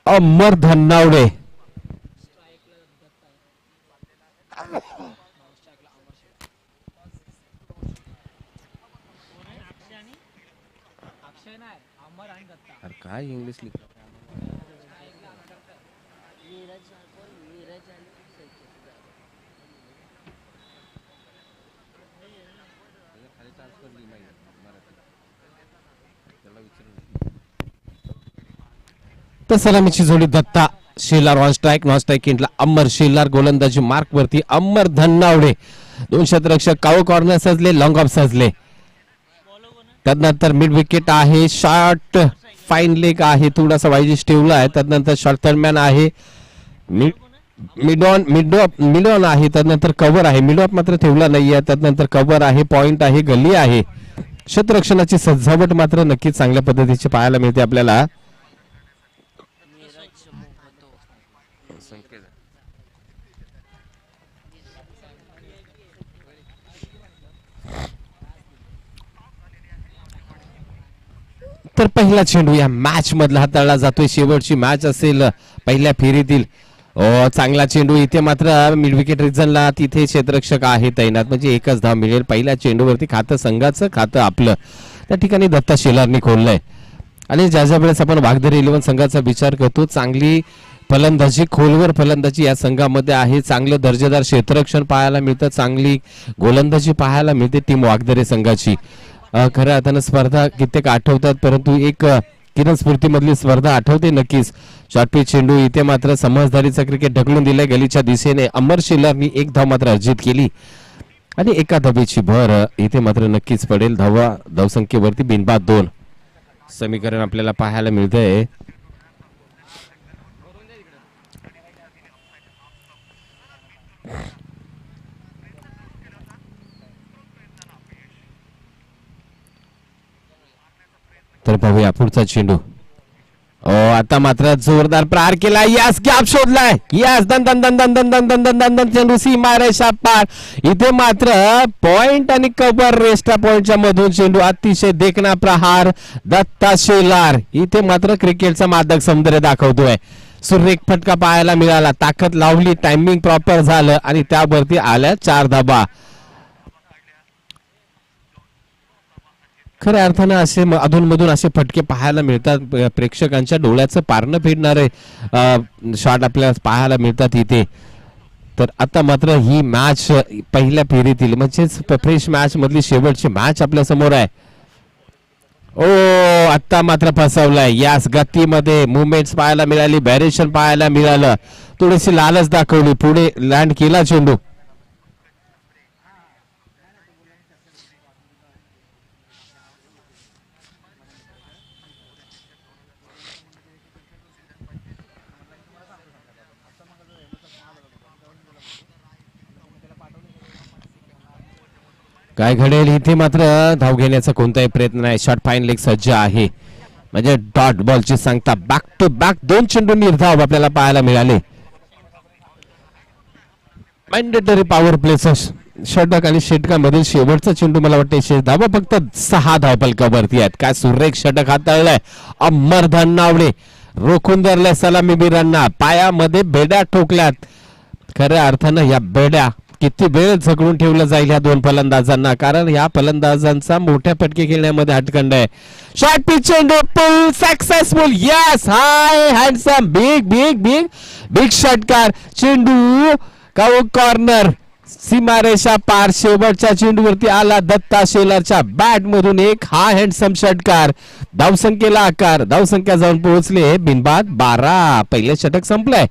अमर धन्नावडे. काय इंग्लिश लिख तर सलामीची जोडी Datta Shelar on strike. Non strike इंटला अमर शेलार. गोलंदाजी मार्क वरती अमर धन्नावडे. दोन शतरक्षक काव कॉर्नर सजले, लॉंग ऑफ सजले. त्यानंतर मिड विकेट आहे, शॉर्ट फाईन लेग आहे, थोडासा वाईजिश ठेवला आहे. त्यानंतर शॉर्ट थर्डमॅन आहे, मिड ऑन आहे. त्यानंतर कव्हर आहे, मिड ऑफ मात्र ठेवला नाहीये. त्यानंतर कव्हर आहे, पॉइंट आहे, गल्ली आहे. क्षेत्ररक्षणाची सजावट मात्र नक्कीच चांगल्या पद्धतीची पाहायला मिळते आपल्याला. तर पहिला चेंडू या मॅच मधला हाताळला जातोय. शेवटची मॅच असेल पहिल्या फेरीतील. चांगला चेंडू इथे मात्र मिड विकेट रिजनला तिथे क्षेत्ररक्षक आहे तैनात, म्हणजे एकच धाव मिळेल. पहिल्या चेंडूवरती खातं संघाचं, खातं आपलं. त्या ठिकाणी दत्ता शेलारने खोललंय. आणि ज्या ज्या वेळेस आपण वाघदरी 11 संघाचा विचार करतो, चांगली फलंदाजी, खोलवर फलंदाजी या संघामध्ये आहे. चांगलं दर्जेदार क्षेत्ररक्षण पाहायला मिळतं, चांगली गोलंदाजी पाहायला मिळते टीम वाघदरी संघाची. खऱ्या अर्थानं स्पर्धा कित्येक आठवतात, परंतु एक किरण स्फूर्ती मधली स्पर्धा आठवते नक्कीच. शॉर्टपिच चेंडू इथे मात्र समजदारीचा क्रिकेट ढकलून दिलाय गलीच्या दिशेने. अमर शेलारनी एक धाव मात्र अर्जित केली आणि एका धावेची भर इथे मात्र नक्कीच पडेल. धावसंख्येवरती बिनबाद 2 समीकरण आपल्याला पाहायला मिळतंय. तर पाहूया पुढचा चेंडू. आता मात्र जोरदार प्रहार केला. यास गॅप शोधलाय. यास दन दन दन दन दन दन दन दन दन दन चेंडू सीमा रेषा पार. इथे मात्र पॉइंट आणि कव्हर रेस्टा पॉइंटच्या मधून चेंडू. अतिशय देखणा प्रहार दत्ता शेलार. इथे मात्र क्रिकेटचा मादक सौंदर्य दाखवतोय. सुरेख फटका पाहायला मिळाला, ताकद लावली, टायमिंग प्रॉपर झालं आणि त्यावरती आल्या 4 धाबा. खऱ्या अर्थानं असे अधूनमधून असे फटके पाहायला मिळतात. प्रेक्षकांच्या डोळ्याचं पारणं फेडणारे शॉट आपल्याला पाहायला मिळतात इथे. तर आता मात्र ही मॅच पहिल्या फेरीतील म्हणजेच फ्रेश मॅच मधली शेवटची मॅच आपल्या समोर आहे. आता मात्र फसवलाय. यास गतीमध्ये मुवमेंट्स पाहायला मिळाली, व्हेरिएशन पाहायला मिळालं, थोडीशी लालच दाखवली, पुढे लँड केला चेंडू. काय घडेल इथे मात्र धाव घेण्याचा कोणताही प्रयत्न नाही. शॉट फाईन लेग सज्ज आहे, म्हणजे डॉट बॉलची सांगता. बॅक टू बॅक 2 चेंडू निर्धाव आपल्याला पाहायला मिळाले. मॅन्डेटरी पॉवर प्ले षटक आणि षटकामधील शेवटचा चेंडू मला वाटतं 6 धावा, फक्त 6 धावफलकावरती आहेत. काय सुरेख षटक हाताळलाय अमर धन्नावडे. रोखून धरलाय सलामीवीरांना, पायामध्ये बेड्या ठोकल्यात. खऱ्या अर्थानं या बेड्या किती वेळ झगडून ठेवलं जाईल ह्या 2 फलंदाजांना, कारण या फलंदाजांचा मोठ्या फटके खेळण्यामध्ये हटकंड आहे. शॉर्ट पिच चेंडू pull successful. Yes, high handsome, big big big big षटकार. चेंडू काऊ कॉर्नर सीमारेषा पार. शेवटच्या चेंडूवरती आला दत्ता शेलारच्या बॅट मधून एक हा हँडसम षटकार. धावसंख्येला आकार, धावसंख्या जाऊन पोहोचले बिनबाद 12. पहिले षटक संपलंय.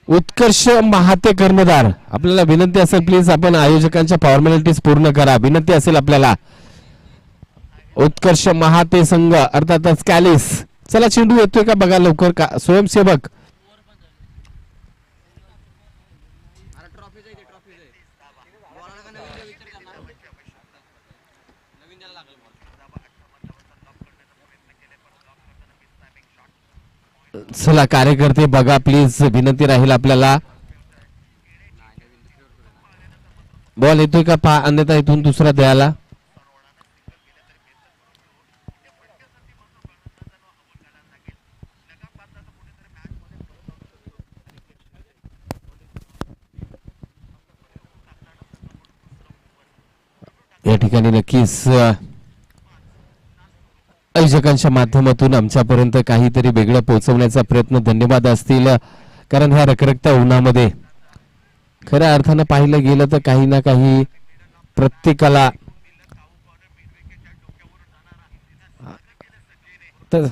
उत्कर्ष महाते कर्णधार, आपल्याला विनंती असेल प्लीज आपण आयोजकांच्या फॉर्मॅलिटीज पूर्ण करा. विनंती असेल आपल्याला. उत्कर्ष महाते संघ अर्थातच कॅलिस. चला चेंडू येतोय का बघा लवकर. का स्वयंसेवक चला कार्यकर्ते बघा प्लीज, विनंती राहील आपल्याला. बॉल येतोय का पहा, अन्यथा इथून दुसरा द्यायला. या ठिकाणी नक्कीच आयोजकांच्या माध्यमातून आमच्यापर्यंत काहीतरी वेगळं पोहोचवण्याचा प्रयत्न धन्यवाद असतील. कारण ह्या रखरखत्या उन्हामध्ये खऱ्या अर्थानं पाहिलं गेलं तर काही ना काही प्रत्येकाला तर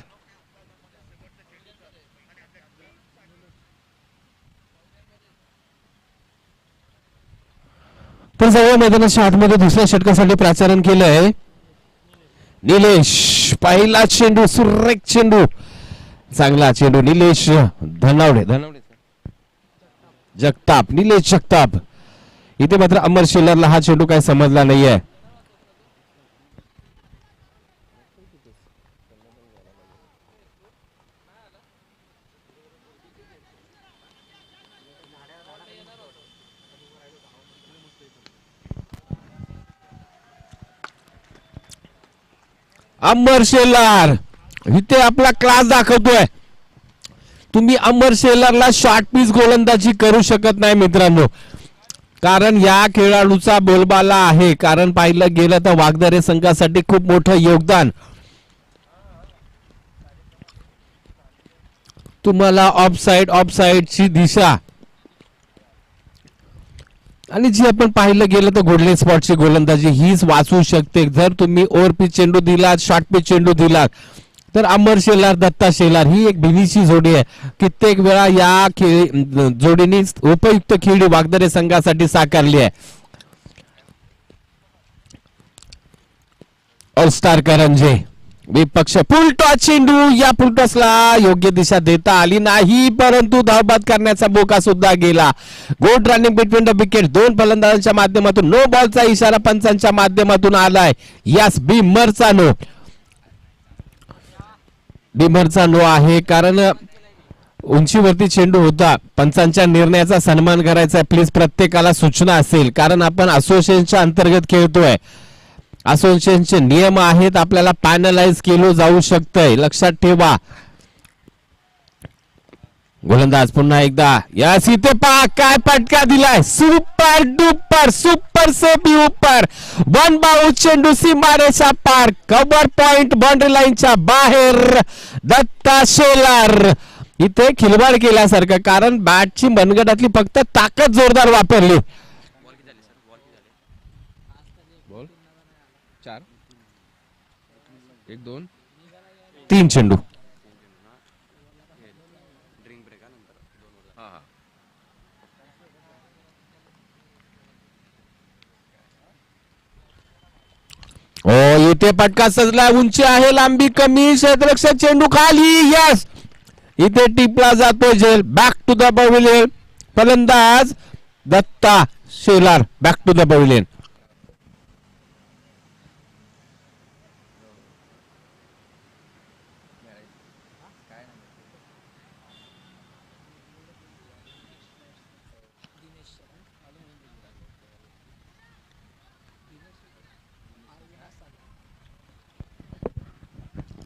जवळ मैदानाच्या आतमध्ये दुसऱ्या षटकासाठी प्राचारण केलंय निलेश. पहिला चेंडू, सुरेख चेंडू, चांगला चेंडू. निलेश धनावडे जगताप, निलेश जगताप. इथे मात्र अमर शेलारला हा चेंडू काय समजला नाहीये. अमर शेलार इथे आपला क्लास दाखवतोय. तुम्ही अमर शेलारला शॉर्ट पीच गोलंदाजी करू शकत नाही मित्रांनो, कारण या खेळाडूचा बोलबाला आहे. कारण पाहिलं गेलं तर वागदरे संघासाठी खूप मोठं योगदान. तुम्हाला ऑफसाईडची दिशा आणि जी आपण पाहिलं गेलं तर गोल्डन स्पॉटची गोलंदाजी हीच वाचू शकते. जर तुम्ही ओव्हर पिच चेंडू दिलात, शॉर्ट पिच चेंडू दिलात तर अमर शेलार, दत्ता शेलार ही एक भिनीची जोडी आहे. कित्येक वेळा या जोडीने उपयुक्त खेळी वागदरे संघासाठी साकारली आहे. ऑलस्टार करंजे विपक्ष फुलटॉस चेंडू, या फुलटॉसला योग्य दिशा देता आली नाही, परंतु धावबाद करण्याचा मोका सुद्धा गेला. Good running between the wicket. दोन फलंदाजांच्या माध्यमातून नो बॉलचा इशारा पंचांच्या माध्यमातून आलाय. यास बिमरचा नो आहे, कारण उंचीवरती चेंडू होता. पंचांच्या निर्णयाचा सन्मान करायचा. प्लीज प्रत्येकाला सूचना असेल, कारण आपण असोसिएशनच्या अंतर्गत खेळतोय. असोसिएशनचे नियम आहेत, आपल्याला पॅनलाइज केलं जाऊ शकतंय, लक्षात ठेवा. गोलंदाज पुन्हा एकदा या सीते पा काय पटका दिलाय. सुपर डुपर सुपर सेफी ऊपर. वन बाउंस चेंडू सीमारेषा पार. कव्हर पॉइंट बाउंड्री लाईनच्या बाहेर. दत्ता शेलार इथे खिलवाड केल्यासारखं, कारण बॅटची मनगटातली फक्त ताकद जोरदार वापरली. 3 चेंडू. ओ इथे पटका सजला. उंची आहे, लांबी कमी, क्षेत्ररक्षक चेंडू खाली. यस, इथे टिपला जातो झेल. Back to the pavilion. फलंदाज Datta Shelar back to the pavilion.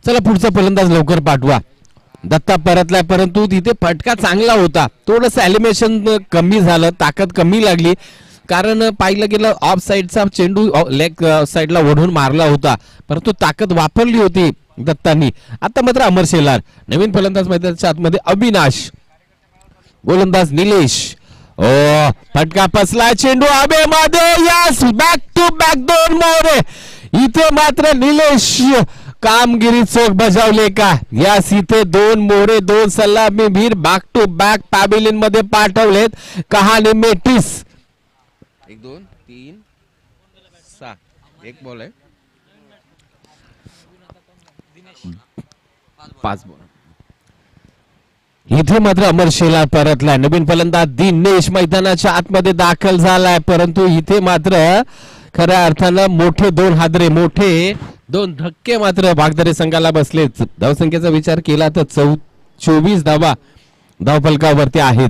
चला पुढचा फलंदाज लवकर पाठवा. दत्ता परतलाय, परंतु तिथे फटका चांगला होता. थोडंसं एलिमिनेशन कमी झालं, ताकद कमी लागली, कारण पाहिलं गेलं ऑफ साईडचा चेंडू लेग साईडला ओढून मारला होता, परंतु ताकद वापरली होती दत्तांनी. आता मात्र अमर शेलार. नवीन फलंदाज मैदानाच्या आतमध्ये अविनाश. गोलंदाज निलेश. ओ फटका फसला, चेंडू हवेमध्ये. Yes, back to back 2 More. इथे मात्र निलेश कामगिरी चोख बजावले का. यास इथे 2 मोरे, 2 सलामीवीर बॅक टू बॅक पॅव्हिलियन मध्ये पाठवलेत. कहाणी मेटीस. 1 2 3 6 एक बॉल आहे, 5 बॉल. इथे मात्र अमर शेलार परतलाय. नवीन फलंदाज दिनेश मैदानाच्या आतमध्ये दाखल झालाय, परंतु इथे मात्र खऱ्या अर्थानं मोठे 2 हादरे, मोठे 2 धक्के मात्र वागदरे संघाला बसले. धावसंख्येचा विचार केला तर 24 धावा धावफलकावरती आहेत.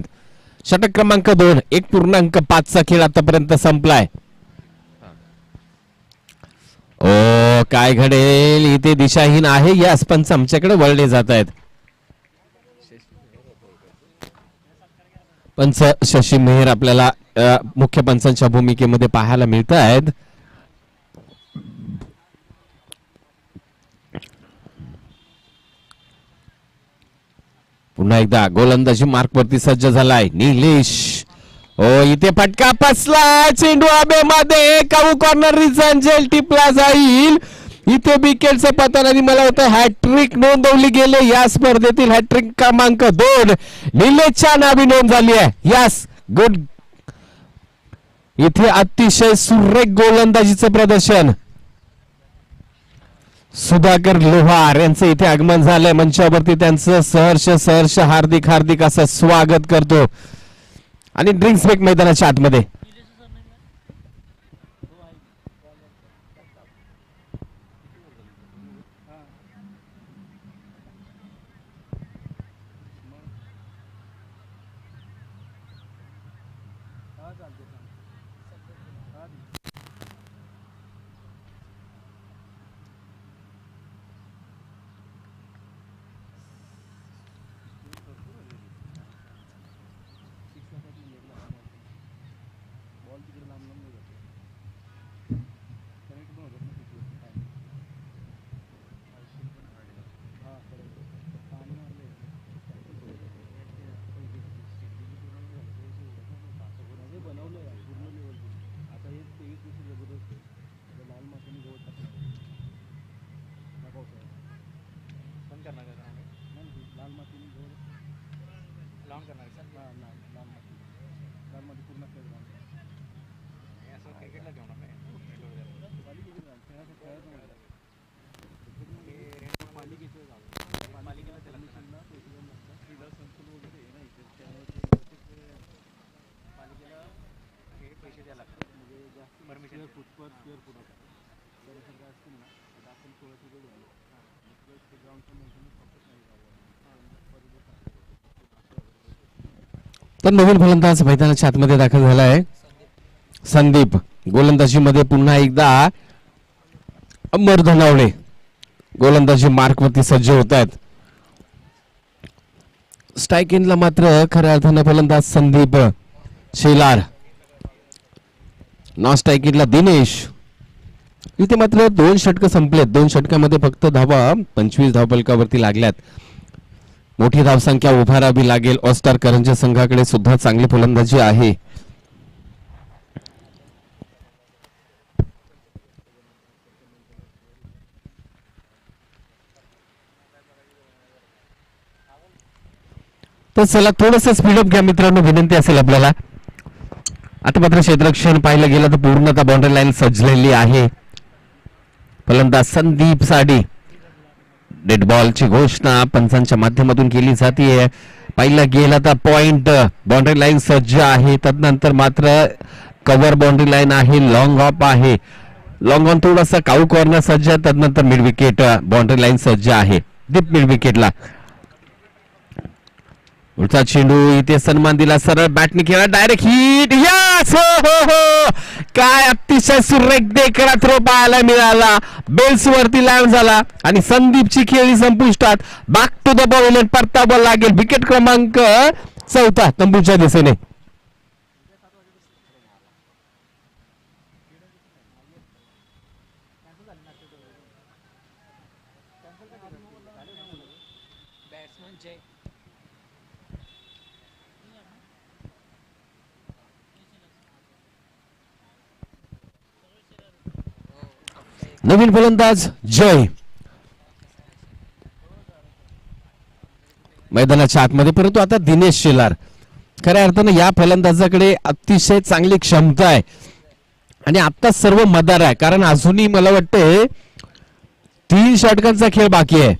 षटक क्रमांक 2, 1.5चा खेळ आतापर्यंत संपलाय. ओ काय घडेल, इथे दिशाहीन आहे. यास पंच आमच्याकडे वळले जात आहेत. पंच शशी मेहर आपल्याला मुख्य पंचांच्या भूमिकेमध्ये पाहायला मिळत आहेत. पुन्हा एकदा गोलंदाजी मार्क वरती सज्ज झालाय निलेश. ओ इथे फटका बसला, चेंडू हवेमध्ये, काऊ कॉर्नर रिझन जेल टिपला जाईल. इथे विकेटचे पतन आणि मला वाटतं हॅट्रिक नोंदवली गेले या स्पर्धेतील. हॅट्रिक क्रमांक 2 निलेशच्या नावी नोंद झाली आहे. Yes good. इथे अतिशय सुरेख गोलंदाजीचं प्रदर्शन. सुधाकर लोहार यांचं इथे आगमन झालंय मंचावरती. त्यांचं सहर्ष हार्दिक हार्दिक असं स्वागत करतो. आणि ड्रिंक्स ब्रेक मैदानाच्या आतमध्ये. तर नवीन फलंदाज मैदानाच्या आतमध्ये दाखल झाला आहे संदीप. गोलंदाजी मध्ये पुन्हा एकदा अमर धनावडे गोलंदाजी मार्क वरती सज्ज होत आहेत. स्ट्राईक इनला मात्र खऱ्या अर्थानं फलंदाज संदीप शेलार. नॉन स्ट्राईक इनला दिनेश. इथे मात्र 2 षटकं संपलेत. 2 षटकामध्ये फक्त धावा 25 धावफलकावरती लागल्यात. मोठी धावसंख्या उभारावी लागेल. ऑस्टार करंजे संघाकडे सुद्धा चांगली फलंदाजी आहे. तर चला थोडस स्पीडअप घ्या मित्रांनो, विनंती असेल आपल्याला. आता मात्र क्षेत्ररक्षण पाहिलं गेलं तर पूर्णतः बाउंड्री लाईन सजलेली आहे. फलंदाज संदीप साडी. डेड बॉलची घोषणा पंचांच्या माध्यमातून केली जाते. पाहिलं गेलं तर पॉइंट बाउंड्री लाईन सज्ज आहे. तदनंतर मात्र कव्हर बाउंड्री लाईन आहे. लॉंग ऑफ आहे. लॉंग ऑन थोडासा काऊ कॉर्नर सज्ज आहे. तदनंतर मिड विकेट बाउंड्री लाईन सज्ज आहे. डीप मिड विकेटला उलटा चेंडू. इथे सन्मान दिला, सरळ बॅटने केला, डायरेक्ट हिट. यस हो. काय अतिशय सुरेख देखणा थ्रो पाहायला मिळाला. बेल्स वरती लँड झाला आणि संदीपची खेळी संपुष्टात. बॅक टू द बॉल, परतावा लागेल. विकेट क्रमांक 4 तंबूच्या दिशेने. नवीन फलंदाज जय मैदानाच्या आतमध्ये. परंतु आता दिनेश शेलार. खऱ्या अर्थानं या फलंदाजाकडे अतिशय चांगली क्षमता आहे आणि आता सर्व मदार आहे. कारण अजूनही मला वाटते 3 षटकांचा खेळ बाकी आहे.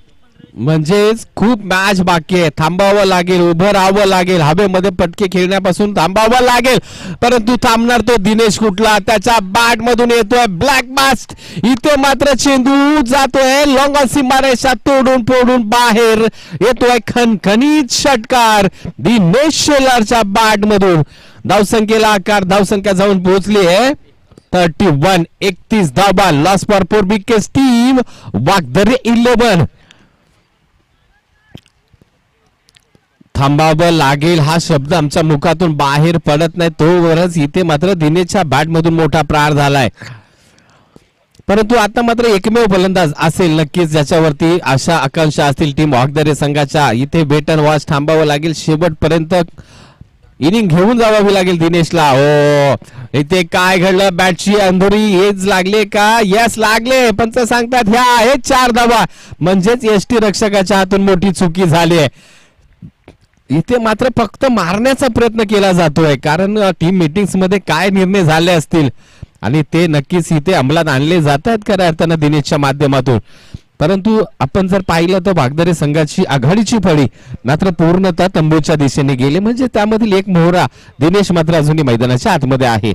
म्हणजेच खूप मॅच बाकी आहे. थांबावं लागेल, उभं राहावं लागेल, हवेमध्ये पटके खेळण्यापासून थांबावं लागेल. परंतु थांबणार तो दिनेश कुठला. त्याच्या बॅट मधून येतोय ब्लॅक बास्ट. इथे मात्र चेंडू जातोय लॉंग ऑन सीमारेषा तोडून फोडून बाहेर येतोय. खणखणीत षटकार दिनेश शेलारच्या बॅट मधून. धावसंख्येला आकार, धावसंख्या जाऊन पोहोचली आहे 31. 31 धावा. Loss for 4 wickets. Team Wagdare 11. थांबावं लागेल हा शब्द आमच्या मुखातून बाहेर पडत नाही तोवरच इथे मात्र दिनेशच्या बॅट मधून मोठा प्रहार झालाय. परंतु आता मात्र एकमेव फलंदाज असेल नक्कीच ज्याच्यावरती आशा आकांक्षा असतील टीम वाघदरे संघाच्या. इथे वेट अँड वॉच थांबावं लागेल, शेवटपर्यंत इनिंग घेऊन जावावी लागेल दिनेशला. हो, इथे काय घडलं, बॅटची अंधुरी हेच लागले का? यस लागले. पंच सांगतात ह्या आहेत 4 धावा, म्हणजेच एसटी रक्षकाच्या हातून मोठी चुकी झाली आहे. इथे मात्र फक्त मारण्याचा प्रयत्न केला जातोय, कारण टीम मीटिंग्स मध्ये काय निर्णय झाले असतील आणि ते नक्कीच इथे अंमलात आणले जात आहेत खऱ्या अर्थानं दिनेशच्या माध्यमातून. परंतु आपण जर पाहिलं तर वाघदरे संघाची आघाडीची फळी मात्र पूर्णतः तंबूच्या दिशेने गेली, म्हणजे त्यामधील एक मोहरा दिनेश मात्र अजूनही मैदानाच्या आतमध्ये आहे.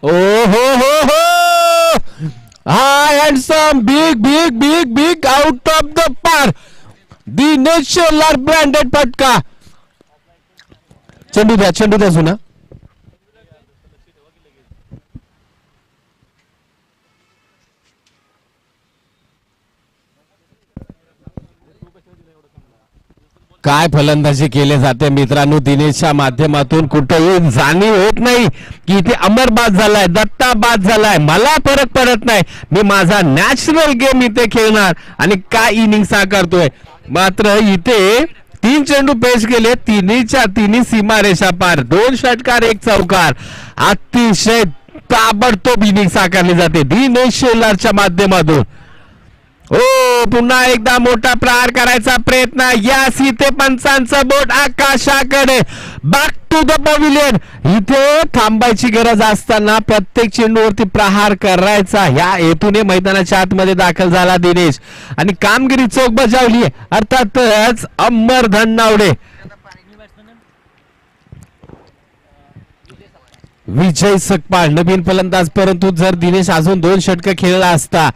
ओ हो high handsome big big big big out of the पार. दिनेश शेलार ब्रँडेड फटका. चेंडू द्या सुना. काय फलंदाजी केले जाते मित्रांनो दिनेशच्या माध्यमातून. कुठेही जाणीव होत नाही की इथे अमर बाद झालाय, दत्ता बाद झालाय, मला फरक पडत नाही, मी माझा नॅचरल गेम इथे खेळणार आणि काय इनिंग साकारतोय. मात्र इथे 3 चेंडू पेश केले, तिन्हीच्या तिन्ही सीमारेषा पार, 2 षटकार 1 चौकार. अतिशय ताबडतोब इनिंग साकारली जाते दिनेश शेलारच्या माध्यमातून. ओ पुन्हा एकदा मोठा प्रहार करायचा प्रयत्न. यास इथे पंचांचा बोट आकाशाकडे. Back to the pavilion. इथे थांबायची गरज असताना प्रत्येक चेंडूवरती प्रहार करायचा, ह्या हेतूने मैदानाच्या आतमध्ये दाखल झाला दिनेश आणि कामगिरी चोख बजावली. अर्थातच अमर धन्नावडे, विजय सकपाळ नवीन फलंदाज. परंतु जर दिनेश अजून 2 षटक खेळला असता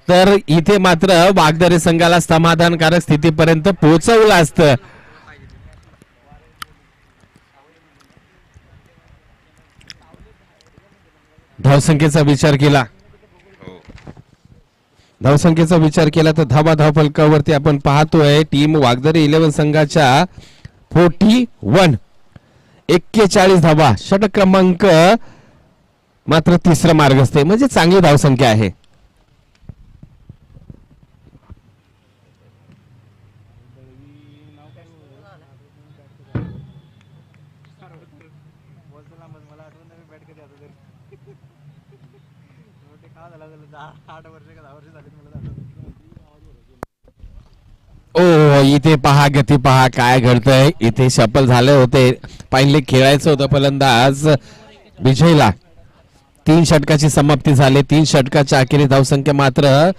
तर इथे मात्र वाघदरे संघाला समाधानकारक स्थितीपर्यंत पोहोचवलं असतं. धावसंख्येचा विचार केला तर धाव फलकावरती आपण पाहतोय टीम वाघदरे 11 संघाच्या 41 41 धावा, षटक क्रमांक मात्र 3रा मार्गस्थ, म्हणजे चांगली धावसंख्या आहे. ओ इथे पहा, गती पहा, काय घडतंय. इथे शफल झाले होते, पहिले खेळायचं होतं फलंदाज विजयला. 3 षटकाची समाप्ती झाली. 3 षटकाच्या अखेरीस धावसंख्या मात्र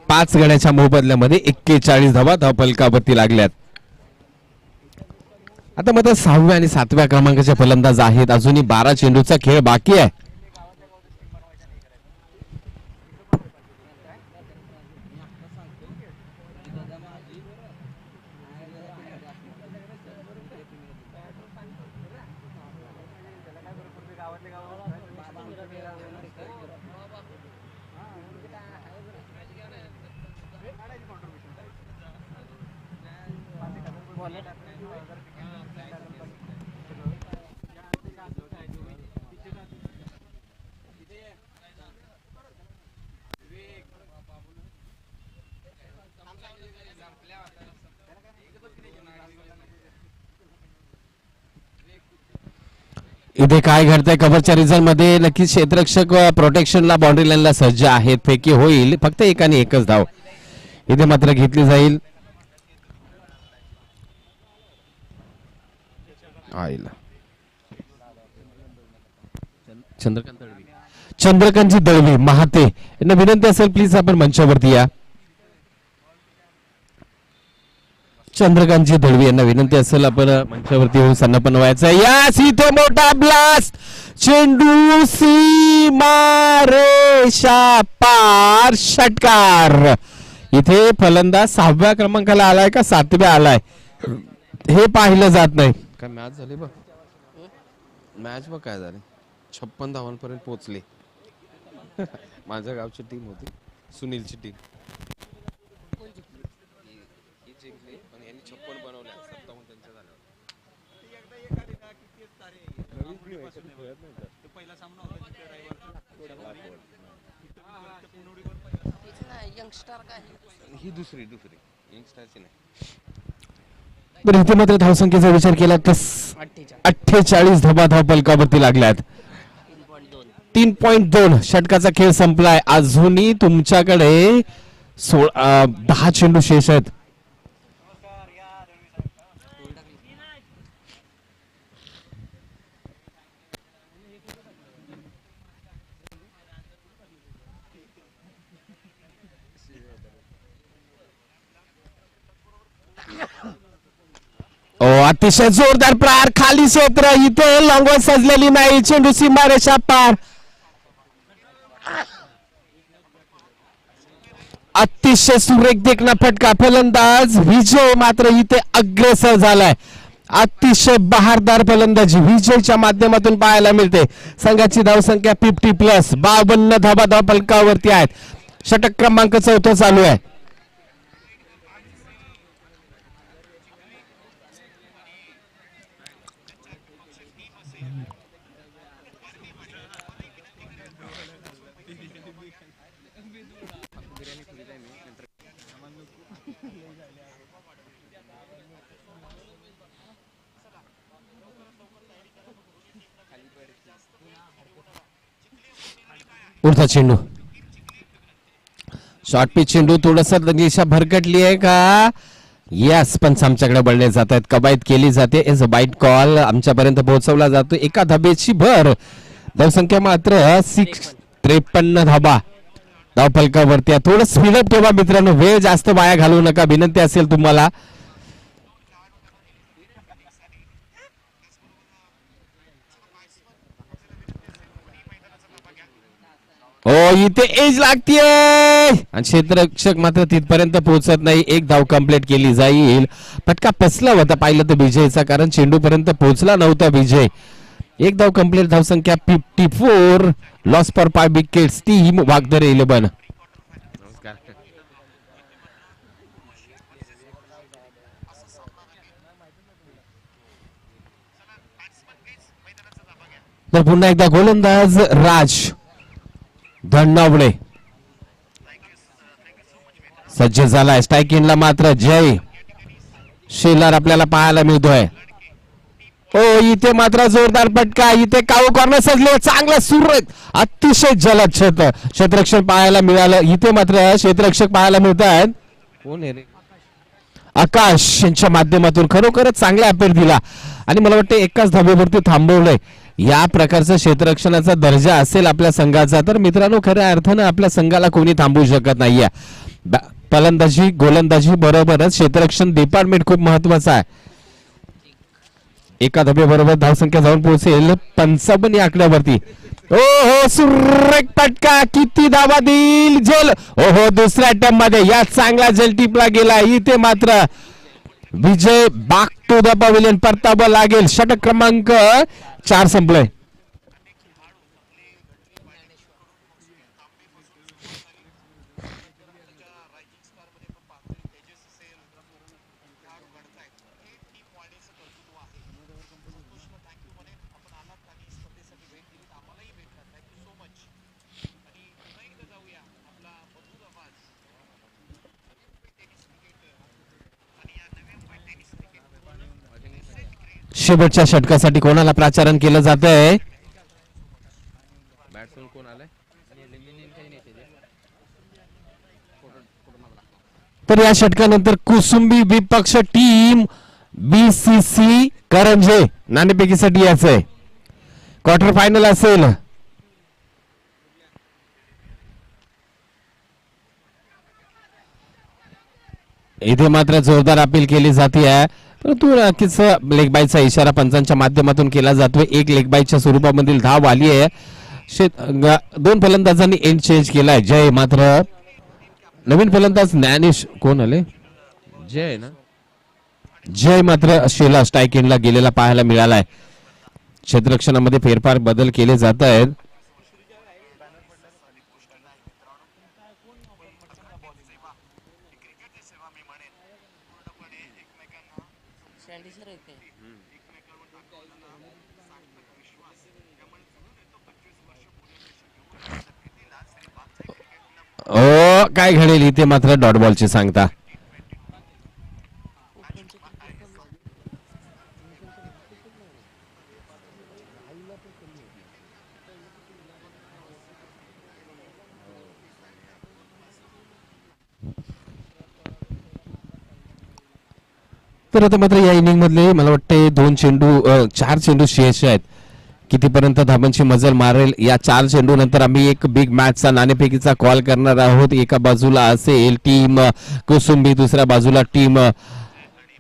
5 गड्याच्या मोबदल्यामध्ये 41 धावा धावफलकावरती लागल्यात. आता मात्र 6व्या आणि 7व्या क्रमांकाचे फलंदाज आहेत. अजूनही 12 चेंडूचा खेळ बाकी आहे. इथे काय घडतंय कव्हरच्या रिझल्ट मध्ये, नक्कीच क्षेत्ररक्षक प्रोटेक्शनला बाउंड्री लाईनला सज्ज आहेत. फेकी होईल, फक्त एकाने एकच धाव इथे मात्र घेतली जाईल. चंद्रकांतजी दळवी महाते यांना विनंती असेल प्लीज आपण मंचावरती या. चंद्रकांतजी दळवी यांना विनंती असेल आपण मंचावरती येऊन सन्मान व्हायचं. यास इथे मोठा ब्लास्ट, चेंडू सीमारेषा पार, षटकार. इथे फलंदाज 6व्या क्रमांकाला आलाय का 7व्या आलाय हे पाहिलं जात नाही. काय मॅच झाली बघ, मॅच बघ काय झाली, 56 धावांपर्यंत पोहोचले. माझ्या गावची टीम होती, सुनीलची टीम. ही जिंकली पण यांनी 56 बनवल्या, 57 त्यांच्या झाल्या. ही दुसरी यंगस्टरची नाही. बरं इथे मात्र धावसंख्येचा विचार केला तर 48 धावा फलकावरती लागल्यात. 3.2 षटकाचा खेळ संपलाय. अजूनही तुमच्याकडे 10 चेंडू शेष आहेत. अतिशय जोरदार प्रहार, खाली क्षेत्र, इथे लॉंगॉन सजलेली नाही, चेंडू सीमारेषा पार. अतिशय सुरेख देखना फटका, फलंदाज विजय मात्र इथे अग्रेसर झालाय. अतिशय बहारदार फलंदाजी विजयच्या माध्यमातून पाहायला मिळते. संघाची धावसंख्या 50+, 52 धावा फलकावरती आहेत. षटक क्रमांक 4 चालू आहे. पुढचा चेंडू, शॉर्ट पिच चेंडू, थोडस दिशा भरकटली आहे का? यस, पण आमच्याकडे बळले जात आहेत. कबायत केली जाते. एज अ बाईट कॉल आमच्यापर्यंत पोहोचवला जातो. एका धाबेची भर. धावसंख्या मात्र 53 धाबा धावफलकावरती. थोडं स्पीडअप ठेवा मित्रांनो, वेळ जास्त वाया घालवू नका, विनंती असेल तुम्हाला. हो, इथे एज लागतीये आणि क्षेत्ररक्षक मात्र तिथपर्यंत पोहोचत नाही. एक धाव कंप्लीट केली जाईल. फटका फसला होता पाहिलं तर विजयचा, कारण चेंडू पर्यंत पोहोचला नव्हता विजय. एक धाव कंप्लीट, धावसंख्या 54, लॉस फॉर 5 विकेट्स. टीम वागदर 11. तर पुन्हा एकदा गोलंदाज राज धन्नावडे सज्ज झालाय. स्ट्राईक इनला मात्र जय शेलार आपल्याला पाहायला मिळतोय. हो, इथे मात्र जोरदार फटका, इथे काऊ कॉर्नर सजले, चांगला सुरेख, अतिशय जलद क्षेत्ररक्षण पाहायला मिळालं. इथे मात्र क्षेत्ररक्षक पाहायला मिळत आहेत. कोण आहे रे? आकाश यांच्या माध्यमातून खरोखरच चांगला अपेर दिला आणि मला वाटतं एकाच धाब्यावरती थांबवलंय. या प्रकारचा क्षेत्ररक्षणाचा दर्जा असेल आपल्या संघाचा तर मित्रांनो खऱ्या अर्थानं आपल्या संघाला कोणी थांबवू शकत नाहीये. फलंदाजी गोलंदाजी बरोबरच क्षेत्ररक्षण डिपार्टमेंट खूप महत्वाचं आहे. एका धाब्याबरोबर धावसंख्या जाऊन पोहोचेल 55 या आकड्यावरती. ओ हो, सुरेख फटका, किती धावा देईल झेल. ओ हो, दुसऱ्या अटेम्प्ट मध्ये या चांगला झेल टिपला गेला. इथे मात्र विजय बॅक टू द पवेलियन परतावा लागेल. षटक क्रमांक 4 संपलंय. शेवटच्या षटकासाठी कोणाला प्राचारण केलं जात आहे? बॅट्समन कोण आलाय? तर या षटकानंतर कुसुंबी विपक्ष टीम BCC करंजे नाणेफेकीसाठी यायचंय. क्वार्टर फायनल असेल. इथे मात्र जोरदार अपील केली जाते आहे, परंतु नक्कीच लेग बायचा इशारा पंचांच्या माध्यमातून केला जातोय. एक लेग बायच्या स्वरूपामधील धाव आली आहे. 2 फलंदाजांनी एंड चेंज केलाय. जय मात्र नवीन फलंदाज ज्ञानेश कोण आले? जय ना, जय मात्र शेला स्ट्राईक एंडला गेलेला पाहायला मिळालाय. क्षेत्ररक्षणामध्ये फेरफार बदल केले जात आहेत. ओ काय घडेल इथे मात्र डॉट बॉलची सांगता. तर आता मात्र या इनिंग मधले मला वाटते 4 चेंडू शेष आहेत. कितीपर्यंत धाबांची मजल मारेल या 4 चेंडू नंतर आम्ही एक बिग मॅचचा नाणेफेकीचा कॉल करणार आहोत. एका बाजूला असेल टीम कुसुंबी, दुसऱ्या बाजूला टीम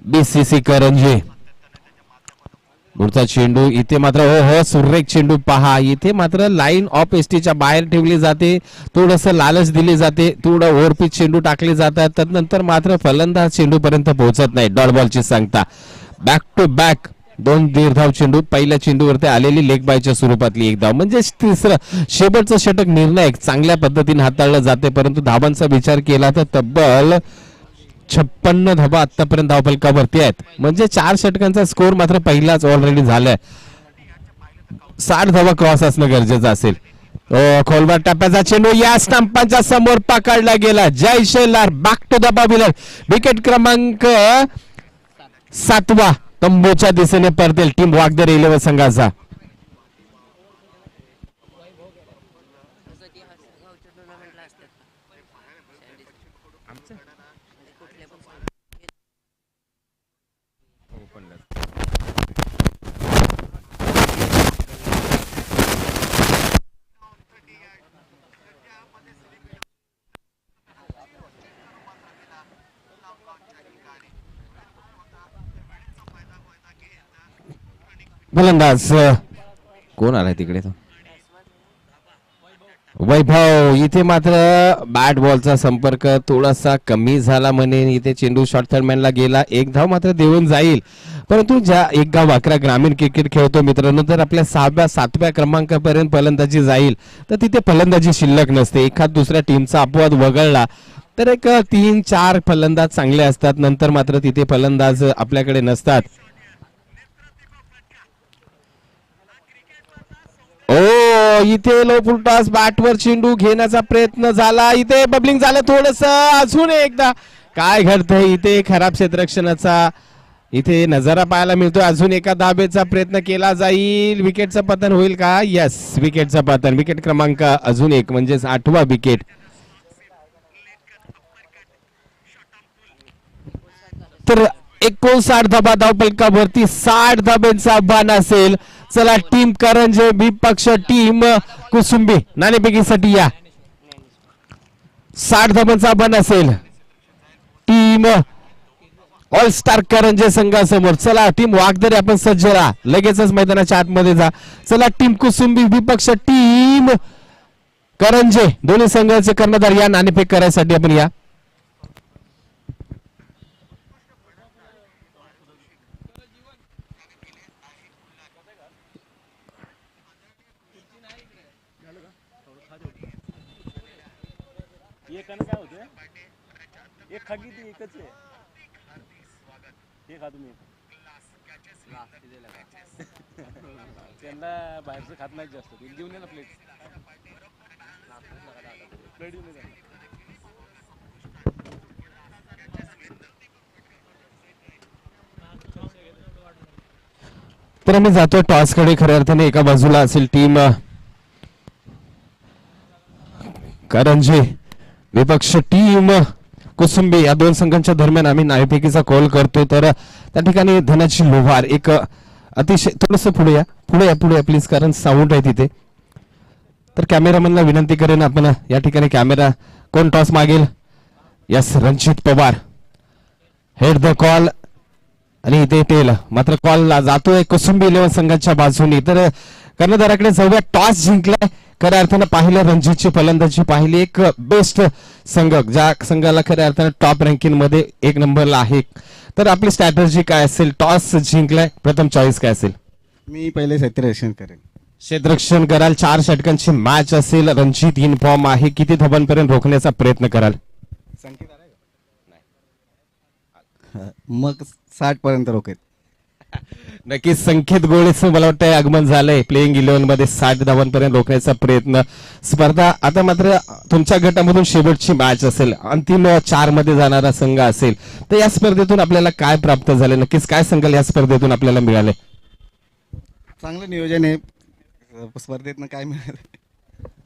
बीसीसी करंजे. पुढचा चेंडू इथे मात्र हो सुरेख चेंडू पहा. इथे मात्र लाईन ऑफ एसटीच्या बाहेर ठेवली जाते. थोडस लालच दिली जाते. थोडं ओव्हरपिच चेंडू टाकले जातात. त्यानंतर मात्र फलंदाज चेंडू पर्यंत पोहोचत नाही. डॉट बॉलची सांगता. बॅक टू बॅक 2 दीर्घधाव चेंडू. पहिल्या चेंडूवरती आलेली लेग बायच्या स्वरूपातली एक धाव म्हणजे तिसरं शेवटचं षटक निर्णायक चांगल्या पद्धतीने हाताळलं जाते. परंतु धावांचा विचार केला तर तब्बल 56 धाबा आतापर्यंत धावफलकावरती आहेत. म्हणजे 4 षटकांचा स्कोर मात्र पहिलाच ऑलरेडी झालाय. 60 धावा क्रॉस असणं गरजेचं असेल. खोलवर टप्प्याचा चेंडू या स्टंपांच्या समोर पकडला गेला. Jay Shelar back to the popular. Wicket क्रमांक 7 तंबूच्या दिशेने परतेल टीम वागदर 11 संघाचा. फलंदाज कोण आलाय तिकडे तो वैभव. इथे मात्र बॅट बॉलचा संपर्क थोडासा कमी झाला म्हणे. इथे चेंडू शॉर्ट थर्डमॅनला गेला. एक धाव मात्र देऊन जाईल. परंतु ज्या 1 गाव 11 ग्रामीण क्रिकेट खेळतो मित्रांनो तर आपल्या 6व्या 7व्या क्रमांकापर्यंत फलंदाजी जाईल तर तिथे फलंदाजी शिल्लक नसते. एखाद दुसऱ्या टीमचा अपवाद वगळला तर एक 3-4 फलंदाज चांगले असतात. नंतर मात्र तिथे फलंदाज आपल्याकडे नसतात. इथे लो फुलटॉस बॅटवर चेंडू घेण्याचा प्रयत्न झाला. इथे बबलिंग झालं थोडस. अजून एकदा काय घडतंय इथे खराब क्षेत्ररक्षणाचा इथे नजारा पाहायला मिळतोय. अजून एका धाबेचा प्रयत्न केला जाईल. विकेटचं पतन होईल का? यस विकेटचं पतन. विकेट क्रमांक अजून 1 म्हणजे 8वा विकेट. तर 59 धाबा धावफलकावरती 60 धाब्यांचं आव्हान असेल. चला टीम करंजे विपक्ष टीम कुसुंबी नाणेफेकीसाठी या. 60 धाबांचं आव्हान असेल टीम ऑल स्टार करंजे संघासमोर. चला टीम वागदरे आपण सज्ज राहा. लगेचच मैदानाच्या आतमध्ये जा. चला टीम कुसुंबी विपक्ष टीम करंजे दोन्ही संघाचे कर्णधार या नाणेफेक करायसाठी आपण या. काय होतं एक खागी ती एकच आहे. हे खा तुम्ही. त्यांना बाहेरचं खात नाही जास्त. घेऊन ये ना प्लेट. प्लेट घेऊन ये. तर आम्ही जातो टॉस कडे. खऱ्या अर्थाने एका बाजूला असेल टीम करंजे विपक्ष टीम कुसुंबी. या 2 संघांच्या दरम्यान आम्ही नाणेफेकीचा कॉल करतोय. तर त्या ठिकाणी धनाची लोहार एक अतिशय थोडस पुढे या प्लीज कारण साऊंड आहे तिथे. तर कॅमेरामॅनला विनंती करेन आपण या ठिकाणी कॅमेरा कोण टॉस मागेल. Yes Ranjit Pawar head the call आणि इथे टेल मात्र कॉल जातोय कुसुंबी 11 संघाच्या बाजूने. तर कर्णधाराकडे जाऊया. टॉस जिंकलाय खऱ्या अर्थानं पाहिलं रणजीतची फलंदाजी पाहिली, एक बेस्ट संघ ज्या संघाला खऱ्या अर्थानं टॉप रँकिंग मध्ये एक नंबरला आहे. तर आपली स्ट्रॅटर्जी काय असेल? टॉस जिंकलाय, प्रथम चॉईस काय असेल? मी पहिले क्षेत्ररक्षण करेन. क्षेत्ररक्षण कराल. 4 षटकांची मॅच असेल. रणजित इन फॉर्म आहे. किती धावांपर्यंत रोखण्याचा प्रयत्न कराल? मग 60 पर्यंत रोकेल. नक्कीच संकेत गोळेचं मला वाटतं आगमन झालंय प्लेइंग 11 मध्ये. 60 धावांपर्यंत रोखण्याचा प्रयत्न. स्पर्धा आता मात्र तुमच्या गटामधून शेवटची मॅच असेल, अंतिम 4 मध्ये जाणारा संघ असेल. तर या स्पर्धेतून आपल्याला काय प्राप्त झाले? नक्कीच काय सांगाल या स्पर्धेतून आपल्याला मिळाले? चांगलं नियोजन आहे. स्पर्धेतनं काय मिळालं?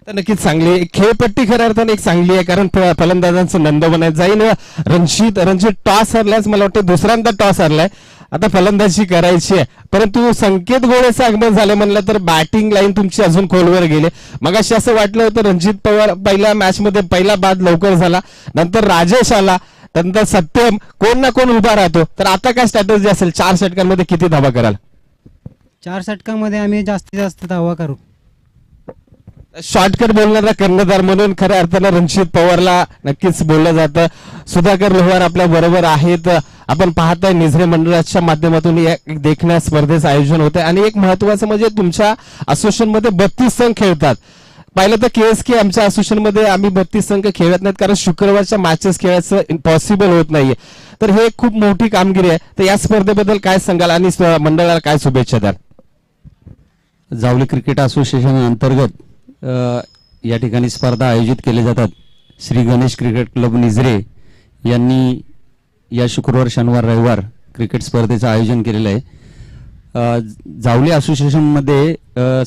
तर नक्कीच चांगली आहे. खेळपट्टी खऱ्या अर्थाने एक चांगली आहे, कारण फलंदाजांचं नंदवन जाईन. रणजित टॉस हरल्यास मला वाटतं दुसऱ्यांदा टॉस हरलाय. आता फलंदाजी करायची आहे, परंतु संकेत गोळेचं आगमन झालं म्हणलं तर बॅटिंग लाईन तुमची अजून खोलवर गेले. मगाशी असं वाटलं होतं रणजित पवार पहिल्या मॅच मध्ये पहिला बाद लवकर झाला, नंतर राजेश आला, नंतर सत्यम, कोण ना कोण उभा राहतो. तर आता काय स्ट्रॅटेजी असेल? 4 षटकांमध्ये किती धावा कराल? 4 षटकामध्ये आम्ही जास्तीत जास्त धावा करू. शॉर्टकट बोलणारा कर्णधार म्हणून खऱ्या अर्थानं रणजित पवारला नक्कीच बोललं जातं. सुधाकर लोहार आपल्या बरोबर आहेत. आपण पाहताय निझरे मंडळाच्या माध्यमातून एक देखण्या स्पर्धेचं आयोजन होतं आणि एक महत्वाचं म्हणजे तुमच्या असोसिएशन मध्ये 32 संघ खेळतात. पाहिलं तर KSK आमच्या असोसिएशन मध्ये आम्ही 32 संघ खेळत नाहीत, कारण शुक्रवारच्या मॅचेस खेळायचं पॉसिबल होत नाहीये. तर हे खूप मोठी कामगिरी आहे. तर या स्पर्धेबद्दल काय सांगाल आणि मंडळाला काय शुभेच्छा द्याल? जावली क्रिकेट असोसिएशन अंतर्गत या ठिकाणी स्पर्धा आयोजित केल्या जातात. श्री गणेश क्रिकेट क्लब निझरे यांनी या शुक्रवार, शनिवार, रविवार क्रिकेट स्पर्धेचं आयोजन केलेलं आहे. जावली असोसिएशनमध्ये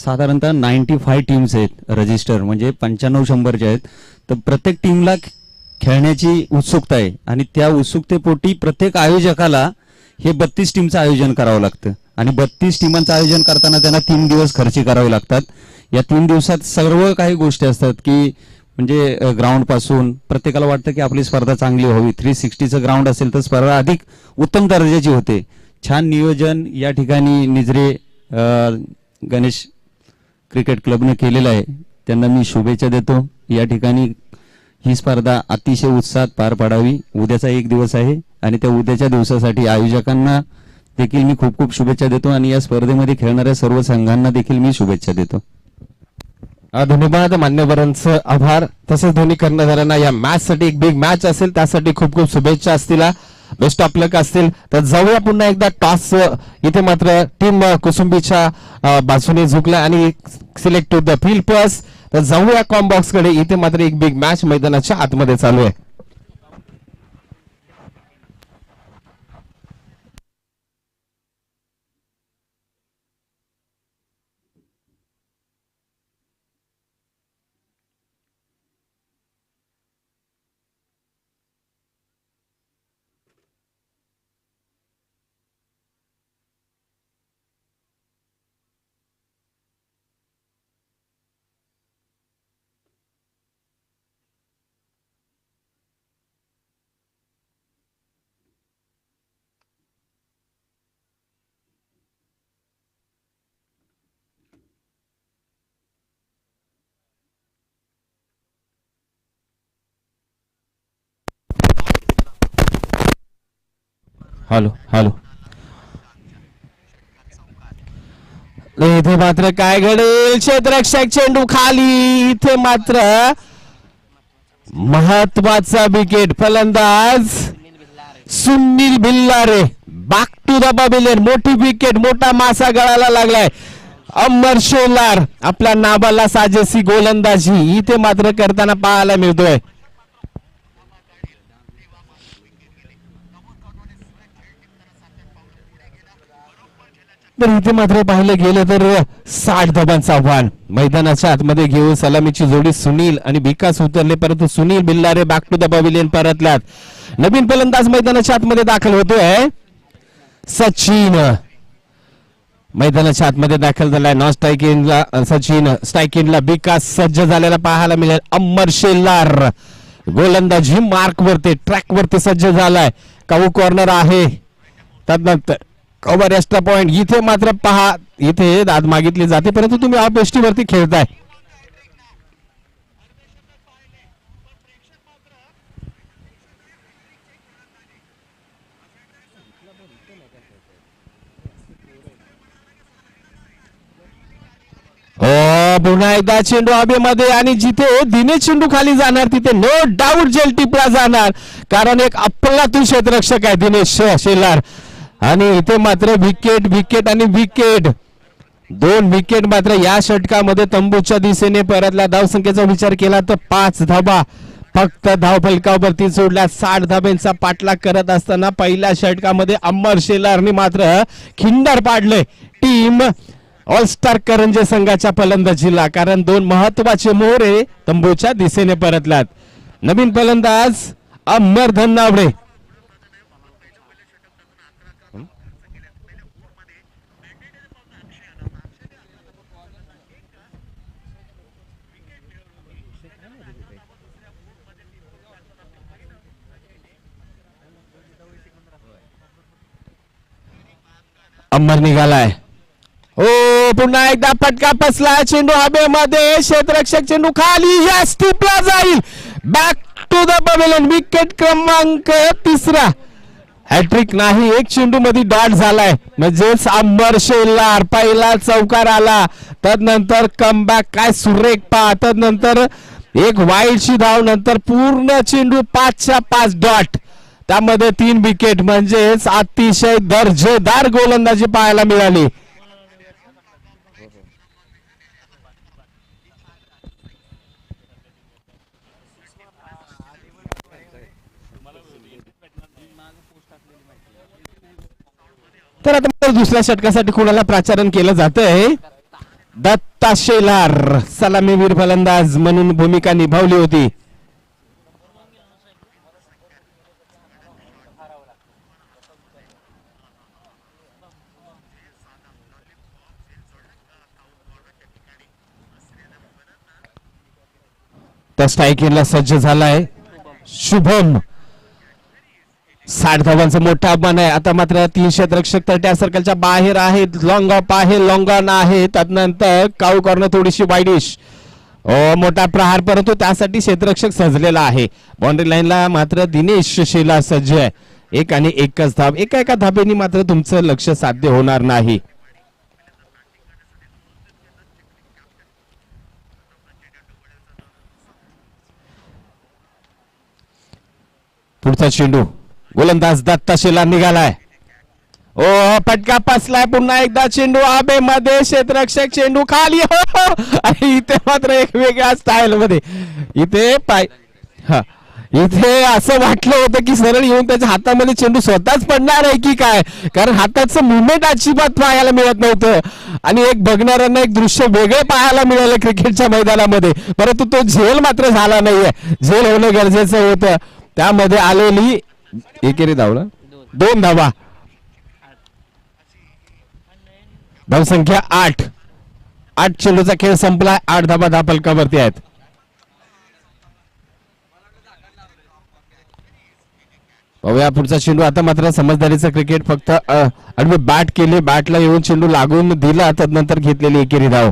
साधारणतः 95 टीम्स आहेत रजिस्टर, म्हणजे 95-100च्या आहेत. तर प्रत्येक टीमला खेळण्याची उत्सुकता आहे आणि त्या उत्सुकतेपोटी प्रत्येक आयोजकाला हे 32 टीमचं आयोजन करावं लागतं आणि 32 टीमांचं आयोजन करताना त्यांना 3 दिवस खर्ची करावे लागतात. या 3 दिवसात सर्व काही गोष्टी असतात की म्हणजे ग्राउंड पासून प्रत्येकाला वाटतं की आपली स्पर्धा चांगली व्हावी. 360चं ग्राउंड असेल तर स्पर्धा अधिक उत्तम दर्जाची होते. छान नियोजन या ठिकाणी निझरे गणेश क्रिकेट क्लबने केलेलं आहे. त्यांना मी शुभेच्छा देतो. या ठिकाणी ही स्पर्धा अतिशय उत्साहात पार पाडावी. उद्याचा एक दिवस आहे आणि त्या उद्याच्या दिवसासाठी आयोजकांना देखील मी खूप खूप शुभेच्छा देतो आणि या स्पर्धेमध्ये खेळणाऱ्या सर्व संघांना देखील मी शुभेच्छा देतो. धन्यवाद. मान्यवरांचं आभार. तसंच दोन्ही कर्णधारांना या मॅच साठी एक बिग मॅच असेल त्यासाठी खूप खूप शुभेच्छा असतील. बेस्ट ऑफ लक असतील. तर जाऊया पुन्हा एकदा टॉस. इथे मात्र टीम कुसुंबीच्या बाजूने झुकला आणि select to the field pass. तर जाऊया कॉम्बॉक्स कडे. इथे मात्र एक बिग मॅच मैदानाच्या आतमध्ये चालू आहे. Hello hello. इथे मात्र काय घडेल? क्षेत्ररक्षक चेंडू खाली. इथे मात्र महत्वाचा विकेट. फलंदाज Sunil Bhillare back to the pavilion. मोठी विकेट, मोठा मासा गळाला लागलाय. अमर शेलार आपल्या नाबाला साजेसी गोलंदाजी इथे मात्र करताना पाहायला मिळतोय. तर इथे मात्र पाहिलं गेलं तर 60 धावांचं आव्हान मैदानाच्या आतमध्ये घेऊन सलामीची जोडी सुनील आणि विकास उतरले, परंतु Sunil Bhillare back to the pavilion परतल्यात. नवीन फलंदाज मैदानाच्या आतमध्ये दाखल होतोय. सचिन मैदानाच्या आतमध्ये दाखल झालाय. नॉन स्ट्रायकिंगला सचिन, स्ट्रायकिंगला विकास सज्ज झालेला पाहायला मिळेल. अमर शेलार गोलंदाजी मार्क वरती, ट्रॅक वरती सज्ज झालाय. काऊ कॉर्नर आहे. त्यानंतर ओव्हर एक्स्ट्रा पॉइंट. इथे मात्र पहा, इथे दाद मागितली जाते, परंतु तुम्ही ऑफ एसटी वरती खेळताय. पुन्हा एकदा चेंडू हवेमध्ये आणि जिथे दिनेश चेंडू खाली जाणार तिथे नो डाऊट जेल टिपला जाणार, कारण एक अफलातून क्षेत्ररक्षक आहे दिनेश शेलार. आणि इथे मात्र विकेट विकेट आणि विकेट, 2 विकेट मात्र या षटकामध्ये तंबूच्या दिशेने परतला. धावसंख्येचा विचार केला तर 5 धाबा फक्त धावफलकावरती सोडल्या. 60 धाब्यांचा पाठलाग करत असताना पहिल्या षटकामध्ये अमर शेलारने मात्र खिंडार पाडले टीम ऑल स्टार करंजे संघाच्या फलंदाजीला, कारण 2 महत्वाचे मोहरे तंबूच्या दिशेने परतल्यात. नवीन फलंदाज अमर धन्नावडे. अमर निघालाय. ओ पुन्हा एकदा फटका बसला, चेंडू हवेमध्ये, क्षेत्ररक्षक चेंडू खाली, या स्टिपला जाईल. Back to the pavilion. Wicket क्रमांक 3. हॅट्रिक नाही, एक चेंडू मध्ये डॉट झालाय, म्हणजेच अंबर शेलार पहिला चौकार आला. तदनंतर कमबॅक काय सुरेख पा, तदनंतर एक वाईडची धाव, नंतर पूर्ण चेंडू 5च्या 5 डॉट, त्यामध्ये 3 विकेट, म्हणजेच अतिशय दर्जेदार गोलंदाजी पाहायला मिळाली. तर आता दुसऱ्या षटकासाठी कोणाला प्राचारण केलं जातंय? दत्ता शेलार सलामीवीर फलंदाज म्हणून भूमिका निभावली होती. त्या स्ट्रायकिंगला सज्ज झालाय शुभम. 60 धावांचा मोठा आव्हान आहे. आता मात्र 3 क्षेत्ररक्षक तट्या सर्कलच्या बाहेर आहेत. लॉंग ऑफ आहे, लॉंग ऑन आहे, त्यानंतर काऊ कॉर्नर थोडीशी वाईडिश, मोठा प्रहार, परंतु त्यासाठी क्षेत्ररक्षक सजलेला आहे. बाउंड्री लाईनला मात्र दिनेश शेलार सज्ज आहे. 1 आणि 1च धाव, एका धाबेनी मात्र तुमचं लक्ष साध्य होणार नाही. पुढचा चेंडू गोलंदाज दत्ता शेलार निघालाय. ओ फटका पसलाय. पुन्हा एकदा चेंडू हवेमध्ये, क्षेत्ररक्षक चेंडू खाली. हो आणि इथे मात्र एक वेगळ्या स्टाईल मध्ये इथे असं वाटलं होतं की सरळ येऊन त्याच्या हातामध्ये चेंडू स्वतःच पडणार आहे की काय, कारण हाताचं मुवमेंट अजिबात पाहायला मिळत नव्हतं. आणि एक बघणाऱ्यांना एक दृश्य वेगळे पाहायला मिळालं क्रिकेटच्या मैदानामध्ये, परंतु तो झेल मात्र झाला नाहीये. झेल होणं गरजेचं होतं. त्यामध्ये आलेली एकेरी धावला 2 धावा, धावसंख्या 8. 8 चेंडूचा खेळ संपला. 8 धावा धावफलकावरती आहेत. पाहूया पुढचा चेंडू. आता मात्र समजदारीचं क्रिकेट, फक्त आडवे बॅट केले, बॅटला येऊन चेंडू लागून दिला, तदनंतर घेतलेली एकेरी धाव.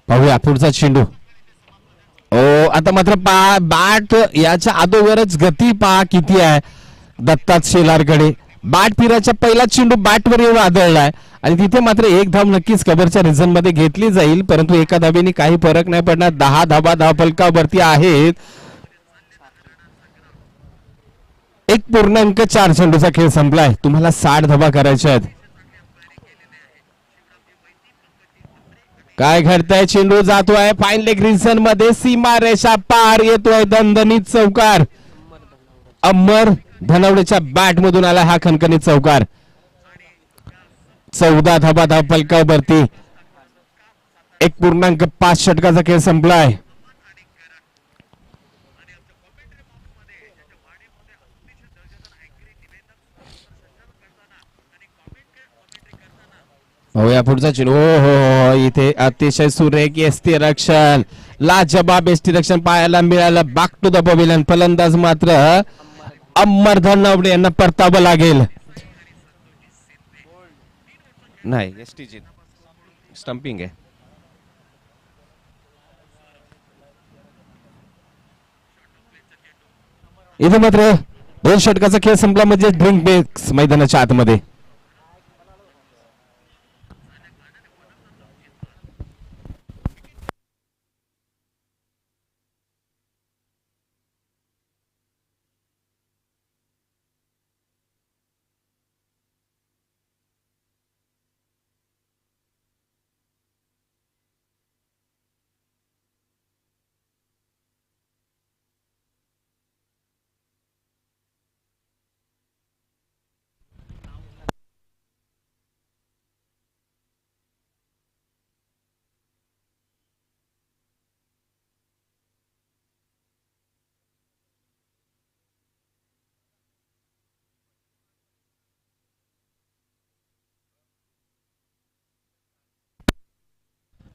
पाहूया पुढचा चेंडू. आता मात्र बॅट याच्या अगोदरच गती पहा किती आहे दत्ता शेलारकडे. बॅट फिरायच्या पहिला चेंडू बॅटवर येऊन आदळलाय आणि तिथे मात्र 1 धाव नक्कीच कव्हरच्या रिझन मध्ये घेतली जाईल, परंतु एका धावेने काही फरक नाही पडणार. 10 धावा धावफलकावरती आहेत. 1.4 चेंडूचा खेळ संपलाय. तुम्हाला 60 धावा करायच्या आहेत. काय घडतंय? चेंडू जातोय फाईन लेग रिजन मध्ये, सीमा रेषा पार, येतोय दणदणीत चौकार. अमर धनवडेच्या बॅट मधून आला हा खणखणीत चौकार. 14 धावा धावफलकावरती. 1.5 षटकाचा खेळ संपलाय. या पुढचा चेंडू. हो इथे अतिशय सुरेख एसटी रक्षण, लाजबाब एसटी रक्षण पाहायला मिळालं. Back to the pavilion. फलंदाज मात्र अमर धनवडे यांना परतावं लागेल. नाही एसटीची स्टंपिंग आहे. इथे मात्र 2 षटकाचा खेळ संपला म्हणजे ड्रिंक ब्रेक्स मैदानाच्या आतमध्ये.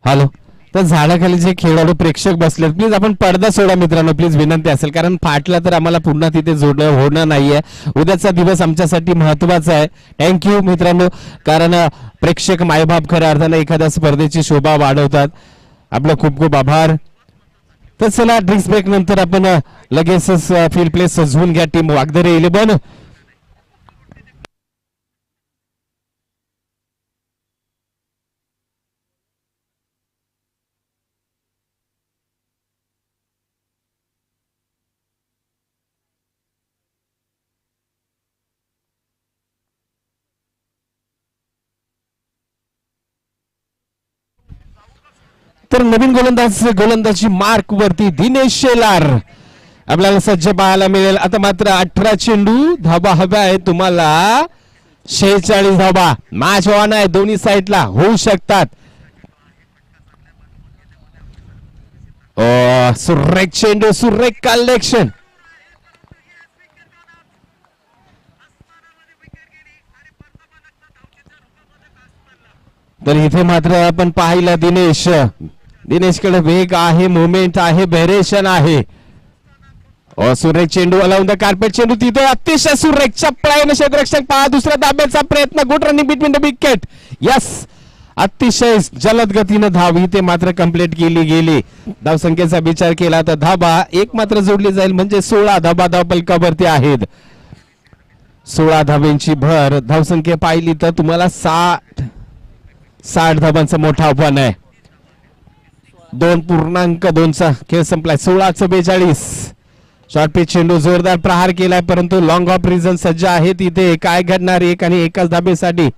हॅलो, तर झाडाखाली जे खेळाडू प्रेक्षक बसलेत प्लीज आपण पडदा सोडा मित्रांनो, प्लीज विनंती असेल, कारण फाटला तर आम्हाला पुन्हा तिथे जोडणं होणं नाहीये. उद्याचा दिवस आमच्यासाठी महत्वाचा आहे. थँक्यू मित्रांनो, कारण प्रेक्षक मायबाप खऱ्या अर्थानं एखाद्या स्पर्धेची शोभा वाढवतात. आपलं खूप खूप आभार. तर चला ड्रिंक्स ब्रेक नंतर आपण लगेचच फील्ड प्ले सजवून घ्या. टीम वागदरे 11. तर नवीन गोलंदाजी मार्क वरती दिनेश शेलार आपल्याला सज्ज पाहायला मिळेल. आता मात्र 18 चेंडू, धाबा हव्या आहे तुम्हाला 46 धाबा. मॅच ऑन आहे, दोन्ही साईडला होऊ शकतात. सुरेख चेंडू, सुरेख कलेक्शन. तर इथे मात्र आपण पाहिलं दिनेशकडे वेग आहे, मुवमेंट आहे, व्हेरिएशन आहे. सुरेख चेंडू अलाउन द कार्पेट चेंडू, तिथे अतिशय सुरेख चपळाईने क्षेत्ररक्षक पहा. दुसऱ्या धाब्याचा प्रयत्न, good running between the wicket. Yes, अतिशय जलद गतीनं धाव इथे मात्र कंप्लीट केली गेली. धावसंख्येचा विचार केला तर धाबा एक मात्र जोडली जाईल, म्हणजे 16 धाबा धावपलकावरती आहेत. 16 धाब्यांची भर. धावसंख्या पाहिली तर तुम्हाला 60 धाबांचं मोठं आव्हान आहे. 2.2चा खेळ संपलाय. 16-42. शॉर्ट पिच चेंडू, जोरदार प्रहार केलाय, परंतु लॉंग ऑफ रिझन सज्ज आहे. तिथे काय घडणार, एक आणि एकाच धाबेसाठी.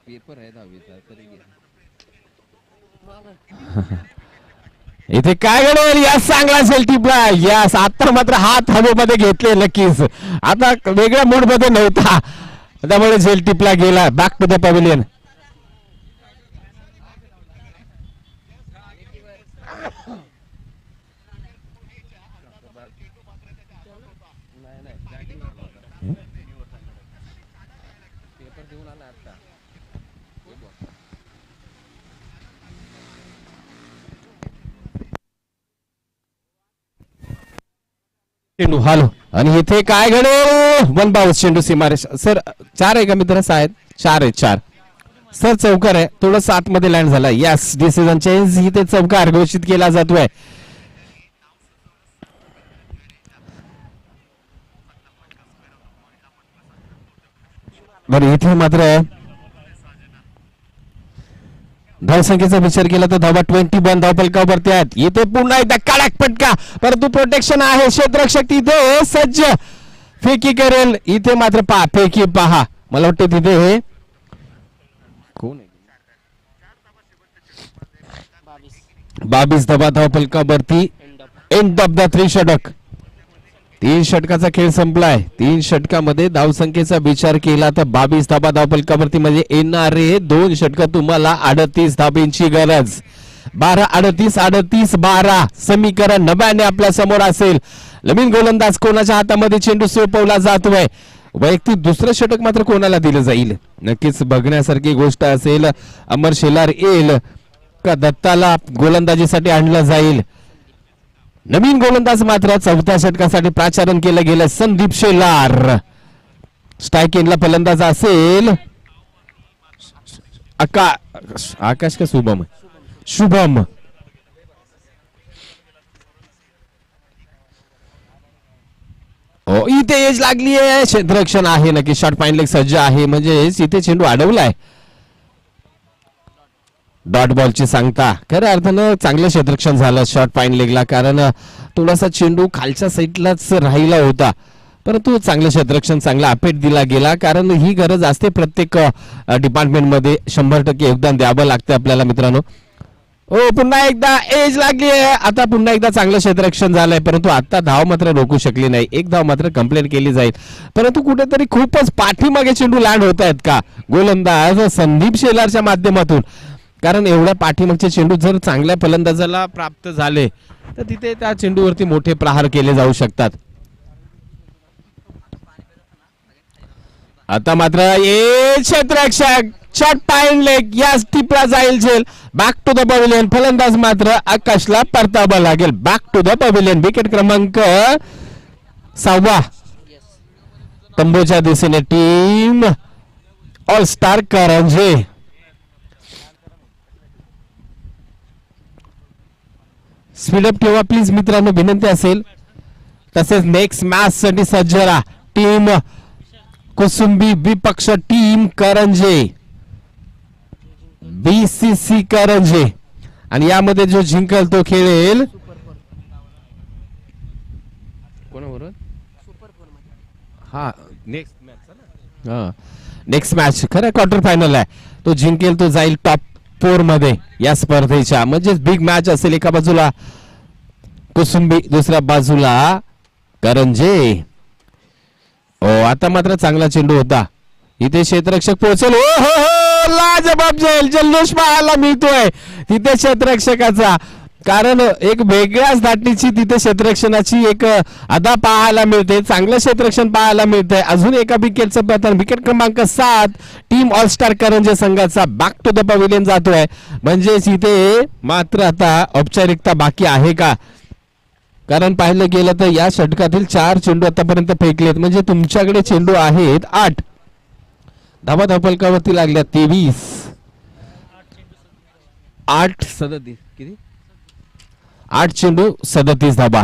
पेपर आहे 10वीचा तरी इथे काय घडेल, यास चांगला असेल टिपला. यास आता मात्र हात हवेमध्ये घेतले नक्कीच. आता वेगळ्या मूड मध्ये नव्हता, त्यामुळे झेल टिपला गेला. Back to the pavilion. चेंडू हॅलो, आणि इथे काय घडेल, 1 बाउन्स चेंडू सीमारेष. सर 4 आहे का मित्र? 4 आहे. 4 सर चौकार आहे, थोडं 7 मध्ये लँड झाला. Yes, decision change. इथे चौकार घोषित केला जातोय. बरं, इथे मात्र धावसंख्येचा विचार केला तर धावा 21 धावपलकावरती आहेत. इथे पुन्हा एकदा कडक फटका, परंतु प्रोटेक्शन आहे. क्षेत्ररक्षक तिथे सज्ज, फेकी करेल. इथे मात्र पहा, फेकी पहा. मला वाटतं तिथे हे कोण आहे, 22 धावा धावपलकावरती. एंड ऑफ द 3 षटक. 3 षटकाचा खेळ संपलाय. 3 षटकामध्ये धावसंख्येचा विचार केला तर 22 धाबा धावपलकावरती, म्हणजे येणारे 2 षटक तुम्हाला 38 धाबींची गरज. 12 समीकरण 99 आपल्या समोर असेल. नवीन गोलंदाज कोणाच्या हातामध्ये चेंडू सोपवला जातोय. वैयक्तिक दुसरं षटक मात्र कोणाला दिलं जाईल नक्कीच बघण्यासारखी गोष्ट असेल. अमर शेलार येईल का दत्ताला गोलंदाजीसाठी आणलं जाईल. नवीन गोलंदाज मात्र चौथ्या षटकासाठी प्राचारण केलं गेलं संदीप शेलार. स्ट्राईक एंडला फलंदाज असेल आकाश का शुभम शुभम. हो इथे एज लागली आहे. क्षेत्ररक्षण आहे नक्की शॉट फाईन लेग सज्ज आहे म्हणजे इथे चेंडू अडवलाय. डॉट बॉलची सांगता खऱ्या अर्थानं चांगलं क्षेत्ररक्षण झालं शॉट फाईन लेगला कारण थोडासा चेंडू खालच्या साईडलाच राहिला होता परंतु चांगलं क्षेत्ररक्षण चांगला अपेट दिला गेला कारण ही गरज असते प्रत्येक डिपार्टमेंटमध्ये 100% योगदान द्यावं लागतं आपल्याला मित्रांनो. हो पुन्हा एकदा एज लागली आहे. आता पुन्हा एकदा चांगलं क्षेत्ररक्षण झालंय परंतु आता धाव मात्र रोखू शकली नाही. एक धाव मात्र कंप्लेंट केली जाईल परंतु कुठेतरी खूपच पाठीमागे चेंडू लँड होत आहेत का गोलंदाज संदीप शेलारच्या माध्यमातून कारण एवढ्या पाठीमागचे चेंडू जर चांगल्या फलंदाजाला प्राप्त झाले तर तिथे त्या चेंडूवरती मोठे प्रहार केले जाऊ शकतात. आता मात्र क्षेत्ररक्षक शॉट फाईन लेग या टिपला जाईल झेल. Back to the pavilion. फलंदाज मात्र आकाशला परतावं लागेल. Back to the pavilion. Wicket क्रमांक 6 तंबूच्या दिशेने team all star Karanje. Speed up ठेवा प्लीज मित्रांनो विनंती असेल. तसेच नेक्स्ट मॅच साठी सज्ज राहा टीम कुसुंबी विपक्ष टीम करंजे BCC करंजे आणि यामध्ये जो जिंकल तो खेळेल कोणाबरोबर हा नेक्स्ट मॅच खरं क्वार्टर फायनल आहे. तो जिंकेल तो जाईल टॉप 4 मध्ये या स्पर्धेच्या म्हणजेच बिग मॅच असेल. एका बाजूला कुसुंबी दुसऱ्या बाजूला करंजे. आता मात्र चांगला चेंडू होता. इथे क्षेत्ररक्षक पोहोचेल. हो हो हो लाजबाब जल्लोष पाहायला मिळतोय तिथे क्षेत्ररक्षकाचा कारण एक वेगळ्याच धाटणीची तिथे क्षेत्ररक्षणाची एक अदा पाहायला मिळते. चांगलं क्षेत्ररक्षण पाहायला मिळतंय. अजून एका विकेटचं पतन. विकेट क्रमांक 7 टीम ऑलस्टार करंजे संघाचा बॅक टू द पवेलियन जातोय म्हणजेच इथे मात्र आता औपचारिकता बाकी आहे का कारण पाहिलं गेलं तर या षटकातील 4 चेंडू आतापर्यंत फेकलेत म्हणजे तुमच्याकडे चेंडू आहेत 8. धावा धावफलकावरती लागल्या 23. 8 37 किती 8 चेंडू 37 धाबा.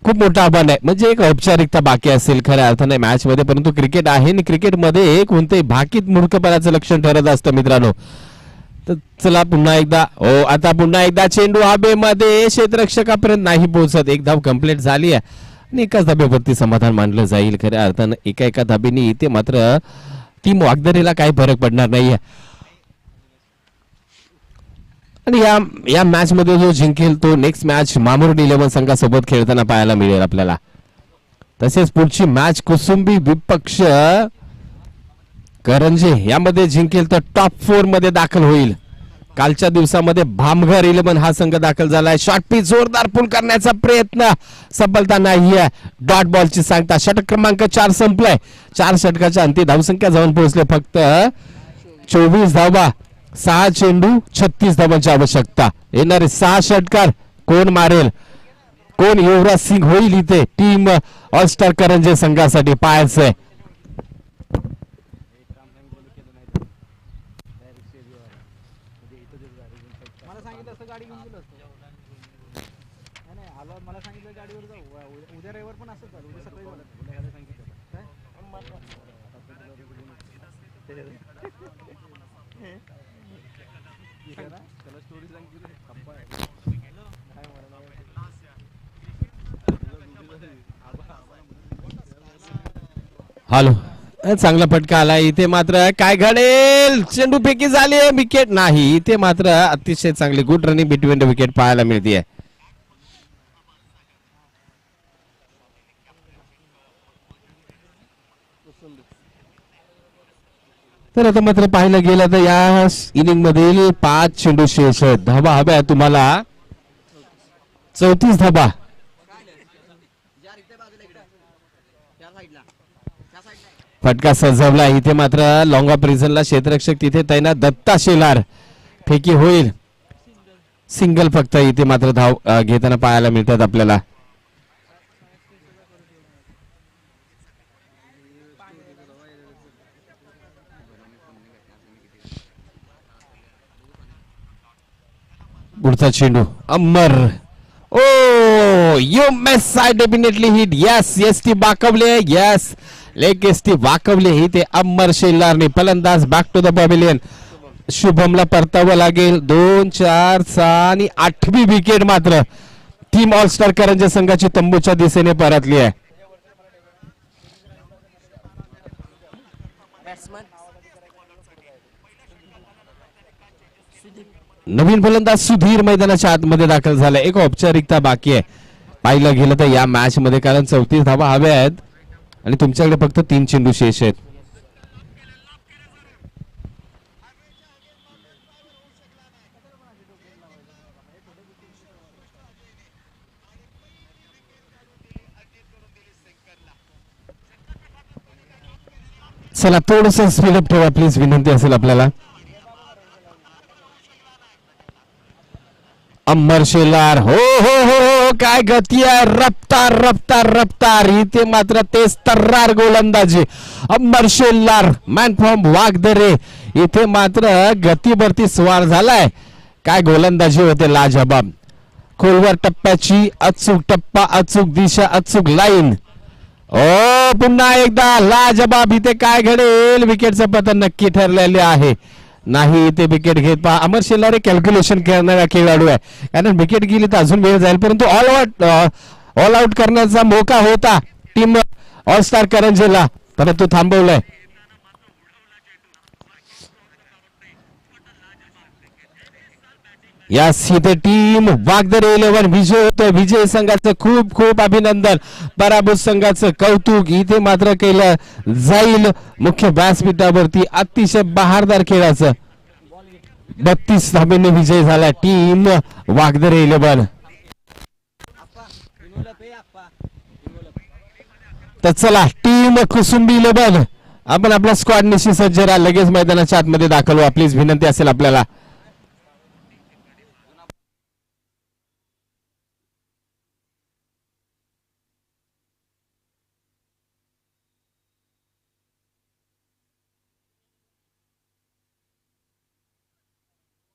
खूप मोठं आव्हान आहे म्हणजे एक औपचारिकता बाकी असेल खऱ्या अर्थाने मॅच मध्ये परंतु क्रिकेट आहे आणि क्रिकेटमध्ये कोणते भाकीत मूर्खपणाचं लक्षण ठरत असतं मित्रांनो. तर चला पुन्हा एकदा आता पुन्हा एकदा चेंडू हवेमध्ये क्षेत्ररक्षकापर्यंत नाही पोहोचत. एक धाव कंप्लीट झाली आहे आणि एकाच धाब्यावरती समाधान मानलं जाईल. खऱ्या अर्थानं एका धाब्याने इथे मात्र टीम वागदरीला काही फरक पडणार नाहीये आणि या मॅच मध्ये जो जिंकेल तो नेक्स्ट मॅच मामुर्डी 11 संघासोबत खेळताना पाहायला मिळेल आपल्याला. तसेच पुढची मॅच कुसुंबी विपक्ष करंजे यामध्ये जिंकेल तर टॉप 4 मध्ये दाखल होईल. कालच्या दिवसामध्ये भामघर 11 हा संघ दाखल झालाय. शॉर्ट पिच जोरदार पुल करण्याचा प्रयत्न सफलता नाहीये. डॉट बॉलची सांगता. षटक क्रमांक 4 संपलाय. 4 षटकाच्या अंती धावसंख्या जाऊन पोहोचले फक्त 24 धावा. 6 चेंडू 36 धावांची आवश्यकता. येणारे 6 षटकार कोण मारेल कोण युवराज सिंग होईल इथे टीम ऑलस्टार करंजे संघासाठी पाहायचंय. हॅलो चांगला फटका आला. इथे मात्र काय घडेल चेंडू फेकी झाली विकेट नाही. इथे मात्र अतिशय चांगली good running between the wicket पाहायला मिळते. तर आता मात्र पाहिलं गेलं तर या इनिंग मधील 5 चेंडू शेष आहेत. धावा हव्या तुम्हाला 34 धावा. फटका सजवला. इथे मात्र लॉंग ऑफ रिझनला क्षेत्ररक्षक तिथे तैनात. दत्ता शेलार फेकी होईल. सिंगल फक्त इथे मात्र धाव घेताना पाहायला मिळतात आपल्याला. पुढचा चेंडू Amar. Oh you miss I definitely hit. Yes yes ती वाकवले. येस लेग ती वाकवले. इथे अमर शेलारने फलंदाज बॅक टू द पॅव्हिलियन. शुभमला परतावं लागेल. 2 4 6 आणि 8वी विकेट मात्र टीम ऑलस्टार करंजे संघाची तंबूच्या दिशेने परतली आहे. नवीन फलंदाज सुधीर मैदानाच्या आतमध्ये दाखल झाला. एक औपचारिकता बाकी आहे पाहिलं गेलं तर या मॅच मध्ये, कारण 34 धावा हव्या आहेत आणि तुमच्याकडे फक्त 3 चेंडू शेष आहेत. चला थोडस स्पीडअप ठेवा प्लीज, विनंती असेल आपल्याला. अमर शेलार. हो हो हो हो काय गती आहे. रफ्तार रफ्तार रफ्तार. इथे मात्र तेच तर्रार गोलंदाजी. अमर शेलार मॅन फ्रॉम वागदरे इथे मात्र गतीवरती स्वार झालाय. काय गोलंदाजी होते लाजवाब. खोलवर टप्प्याची अचूक टप्पा, अचूक दिशा, अचूक लाईन. ओ पुन्हा एकदा लाजवाब. इथे काय घडेल. विकेटचं पतन नक्की ठरलेले आहे. नाही इथे विकेट घेत पहा. अमर शेलार हे कॅल्क्युलेशन करणारा खेळाडू आहे, कारण विकेट गेली तर अजून वेळ जाईल, परंतु ऑल आउट करण्याचा मौका होता टीम ऑल स्टार करंजेला, परंतु थांबवलंय. या इथे टीम वागदरे 11 विजय होतोय. विजय संघाचं खूप खूप अभिनंदन. पराभूत संघाचं कौतुक इथे मात्र केलं जाईल. मुख्य व्यासपीठावरती अतिशय बहारदार खेळाचं 32 धावेने विजय झाला टीम वागदरे 11. तर चला टीम कुसुंबी 11 आपण आपला स्क्वॉड निशी सज्ज राहा. लगेच मैदानाच्या आतमध्ये दाखल व्हा प्लीज, विनंती असेल आपल्याला.